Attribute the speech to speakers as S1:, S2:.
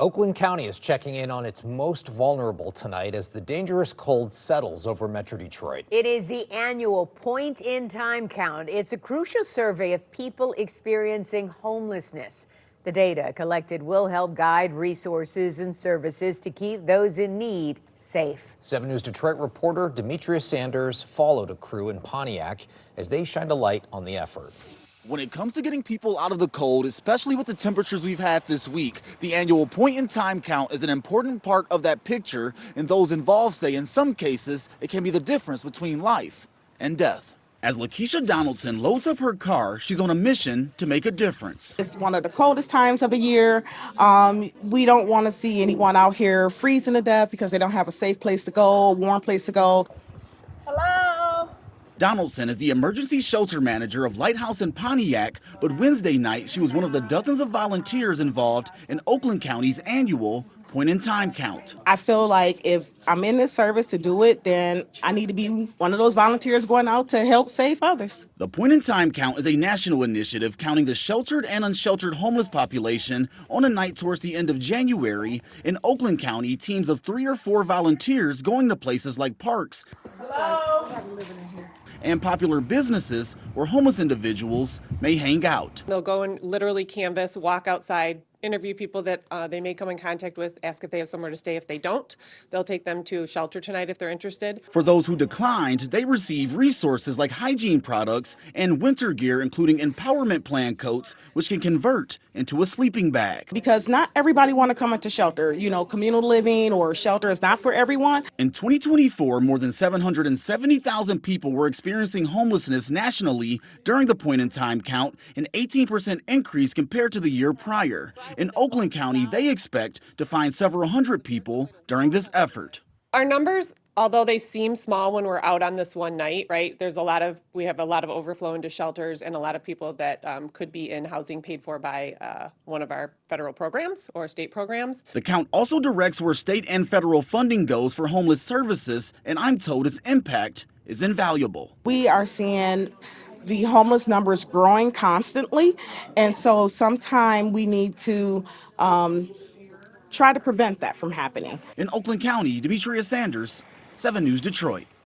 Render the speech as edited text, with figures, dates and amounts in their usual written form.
S1: Oakland County is checking in on its most vulnerable tonight as the dangerous cold settles over Metro Detroit.
S2: It is the annual point-in-time count. It's a crucial survey of people experiencing homelessness. The data collected will help guide resources and services to keep those in need safe.
S1: 7 News Detroit reporter Demetria Sanders followed a crew in Pontiac as they shined a light on the effort.
S3: When it comes to getting people out of the cold, especially with the temperatures we've had this week, the annual point-in-time count is an important part of that picture, and those involved say in some cases it can be the difference between life and death. As Lakeisha Donaldson loads up her car, she's on a mission to make a difference.
S4: It's one of the coldest times of the year. We don't want to see anyone out here freezing to death because they don't have a safe place to go, a warm place to go. Hello?
S3: Donaldson is the emergency shelter manager of Lighthouse in Pontiac, but Wednesday night she was one of the dozens of volunteers involved in Oakland County's annual point-in-time count.
S4: I feel like if I'm in this service to do it, then I need to be one of those volunteers going out to help save others.
S3: The point-in-time count is a national initiative counting the sheltered and unsheltered homeless population on a night towards the end of January. In Oakland County, teams of 3 or 4 volunteers going to places like parks and popular businesses where homeless individuals may hang out.
S5: They'll go and literally canvass, walk outside, interview people that they may come in contact with, ask if they have somewhere to stay. If they don't, they'll take them to a shelter tonight if they're interested.
S3: For those who declined, they receive resources like hygiene products and winter gear, including empowerment plan coats, which can convert into a sleeping bag.
S4: Because not everybody want to come into shelter. You know, communal living or shelter is not for everyone.
S3: In 2024, more than 770,000 people were experiencing homelessness nationally during the point-in-time count, an 18% increase compared to the year prior. In Oakland County, they expect to find several hundred people during this effort.
S5: Our numbers, although they seem small when we're out on this one night, right? We have a lot of overflow into shelters and a lot of people that could be in housing paid for by one of our federal programs or state programs.
S3: The count also directs where state and federal funding goes for homeless services, and I'm told its impact is invaluable.
S4: We are seeing the homeless numbers growing constantly, and so sometime we need to try to prevent that from happening.
S3: In Oakland County, Demetria Sanders, 7 News Detroit.